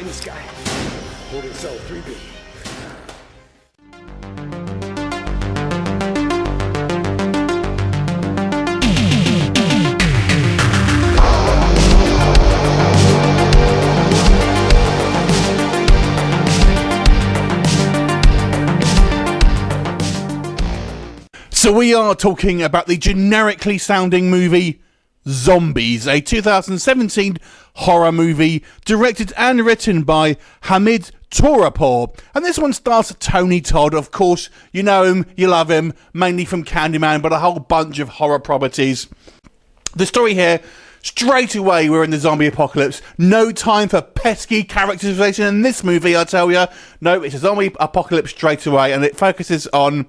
Find this guy. Holding cell 3B. So we are talking about the generically sounding movie Zombies, a 2017 horror movie directed and written by Hamid Tourapur. And this one stars Tony Todd. Of course, you know him, you love him, mainly from Candyman, but a whole bunch of horror properties. The story here, straight away we're in the zombie apocalypse. No time for pesky characterization in this movie, I tell you. No, it's a zombie apocalypse straight away, and it focuses on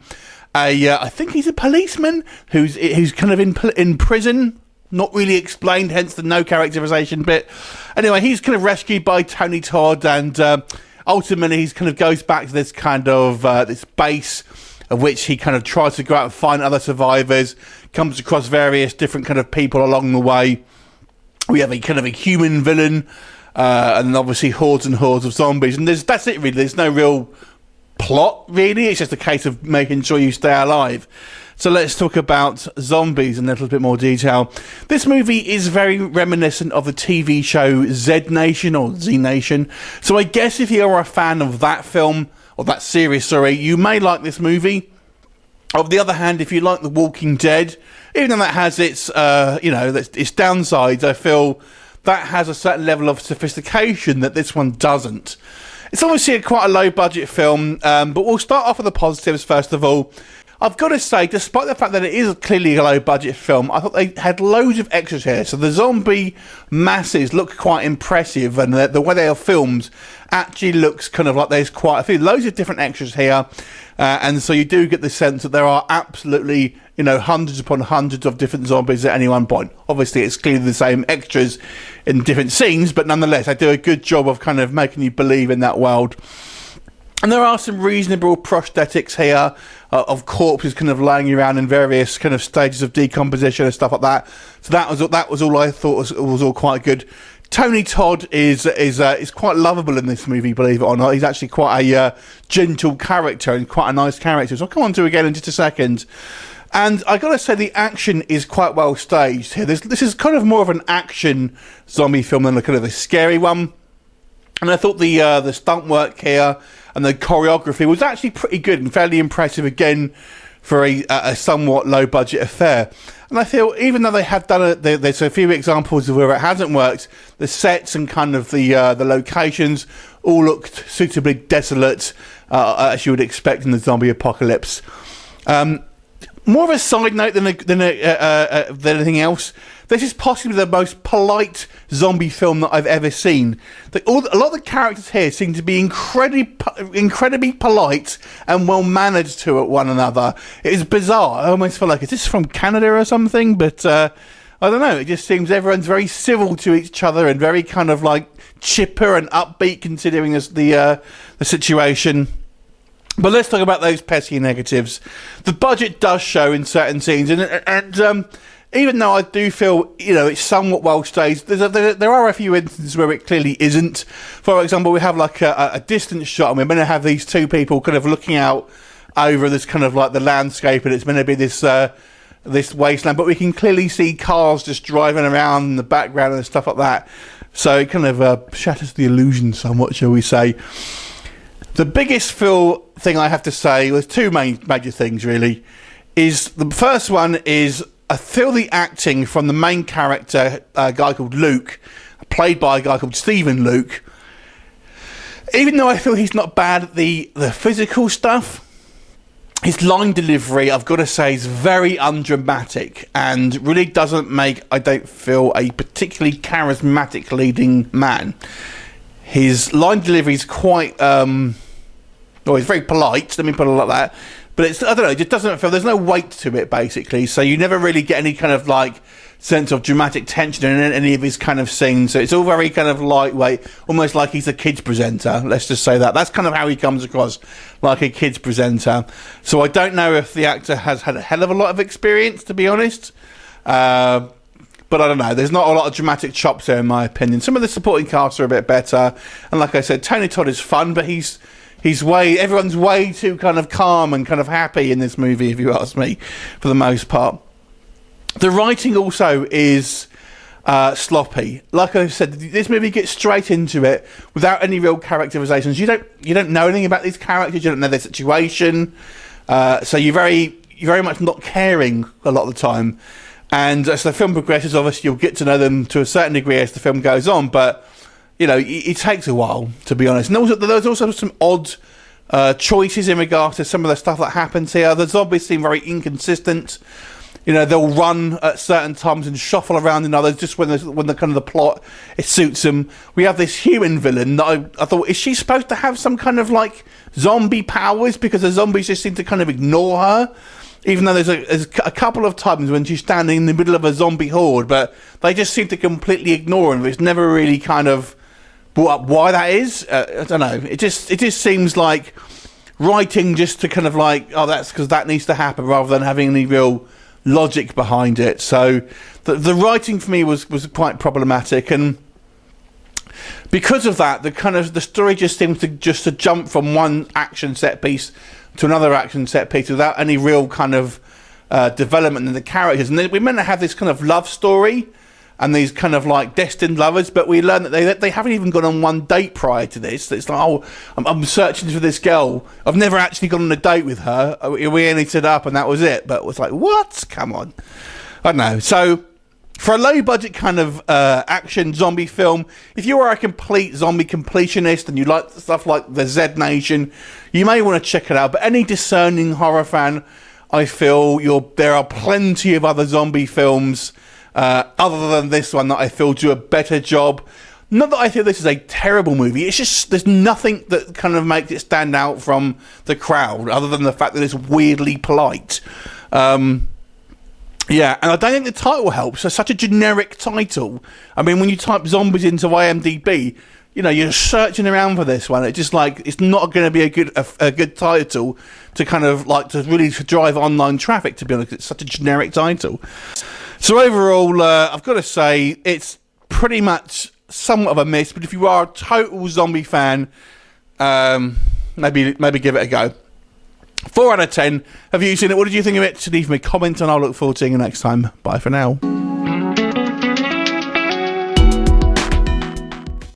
I think he's a policeman who's kind of in prison. Not really explained, hence the no characterization bit. Anyway, he's kind of rescued by Tony Todd, and ultimately he kind of goes back to this kind of this base of which he kind of tries to go out and find other survivors. Comes across various different kind of people along the way. We have a kind of a human villain, and obviously hordes and hordes of zombies. And that's it really. There's no real plot really. It's just a case of making sure you stay alive. So let's talk about Zombies in a little bit more detail. This movie is very reminiscent of the TV show Z Nation or Z Nation. So I guess if you're a fan of that film or that series, sorry, you may like this movie. On the other hand, if you like The Walking Dead, even though that has its its downsides, I feel that has a certain level of sophistication that this one doesn't. It's obviously quite a low-budget film, but we'll start off with the positives first of all. I've got to say, despite the fact that it is clearly a low-budget film, I thought they had loads of extras here. So the zombie masses look quite impressive, and the way they are filmed actually looks kind of like there's quite a few, loads of different extras here. And so you do get the sense that there are absolutely, hundreds upon hundreds of different zombies at any one point. Obviously, it's clearly the same extras in different scenes, but nonetheless, they do a good job of kind of making you believe in that world. And there are some reasonable prosthetics here of corpses kind of laying around in various kind of stages of decomposition and stuff like that. So that was all I thought was all quite good. Tony Todd is quite lovable in this movie, believe it or not. He's actually quite a gentle character and quite a nice character. So I'll come on to again in just a second. And I got to say, the action is quite well staged here. This is kind of more of an action zombie film than a kind of a scary one. And I thought the stunt work here and the choreography was actually pretty good and fairly impressive again for a somewhat low budget affair. And I feel even though they have done there's a few examples of where it hasn't worked, the sets and kind of the locations all looked suitably desolate, as you would expect in the zombie apocalypse. More of a side note than anything else, this is possibly the most polite zombie film that I've ever seen. A lot of the characters here seem to be incredibly polite and well-mannered to one another. It is bizarre. I almost feel like, is this from Canada or something? But I don't know. It just seems everyone's very civil to each other and very kind of like chipper and upbeat considering the situation. But let's talk about those pesky negatives. The budget does show in certain scenes, and even though I do feel it's somewhat well staged, there are a few instances where it clearly isn't. For example, we have like a distance shot, and we're going to have these two people kind of looking out over this kind of like the landscape, and it's going to be this wasteland, but we can clearly see cars just driving around in the background and stuff like that. So it kind of shatters the illusion somewhat, shall we say. The biggest thing I have to say was two major things really. Is the first one is I feel the acting from the main character, a guy called Luke, played by a guy called Stephen Luke. Even though I feel he's not bad at the physical stuff, his line delivery, I've got to say, is very undramatic and really doesn't make, I don't feel, a particularly charismatic leading man. His line delivery is quite, he's very polite, let me put it like that. But it's, I don't know, it just doesn't feel, there's no weight to it, basically. So you never really get any kind of, like, sense of dramatic tension in any of his kind of scenes. So it's all very kind of lightweight, almost like he's a kids presenter. Let's just say that. That's kind of how he comes across, like a kids presenter. So I don't know if the actor has had a hell of a lot of experience, to be honest. But I don't know, there's not a lot of dramatic chops there in my opinion. Some of the supporting casts are a bit better, and like I said, Tony Todd is fun, but everyone's way too kind of calm and kind of happy in this movie, if you ask me, for the most part. The writing also is sloppy. Like I said, this movie gets straight into it without any real characterizations. You don't know anything about these characters. You don't know their situation, so you're very much not caring a lot of the time. And as the film progresses, obviously you'll get to know them to a certain degree as the film goes on. But you know, it takes a while, to be honest. And also, there's also some odd choices in regards to some of the stuff that happens here. The zombies seem very inconsistent. You know, they'll run at certain times and shuffle around in others, just when the kind of the plot, it suits them. We have this human villain that I thought, is she supposed to have some kind of like zombie powers? Because the zombies just seem to kind of ignore her. Even though there's a couple of times when she's standing in the middle of a zombie horde, but they just seem to completely ignore her. It's never really kind of brought up why that is. I don't know. It just seems like writing just to kind of like, oh, that's because that needs to happen, rather than having any real logic behind it. So the writing for me was quite problematic, and because of that, the story just seems to jump from one action set piece to another action set piece without any real kind of development in the characters. And then we're meant to have this kind of love story and these kind of like destined lovers, but we learn that they haven't even gone on one date prior to this. It's like, oh, I'm searching for this girl. I've never actually gone on a date with her. We only stood up and that was it. But it was like, what? Come on. I don't know. So for a low budget kind of action zombie film, if you are a complete zombie completionist and you like stuff like the Z Nation, you may want to check it out. But any discerning horror fan, I feel there are plenty of other zombie films other than this one that I feel do a better job. Not that I feel this is a terrible movie, it's just there's nothing that kind of makes it stand out from the crowd other than the fact that it's weirdly polite. Yeah, and I don't think the title helps. It's such a generic title. I mean, when you type zombies into IMDb, you know, you're searching around for this one. It's just like, it's not going to be a good title to kind of like to really drive online traffic, to be honest. It's such a generic title. So overall, I've got to say it's pretty much somewhat of a miss. But if you are a total zombie fan, maybe give it a go. 4 out of 10. Have you seen it? What did you think of it? Leave me a comment and I'll look forward to seeing you next time. Bye for now.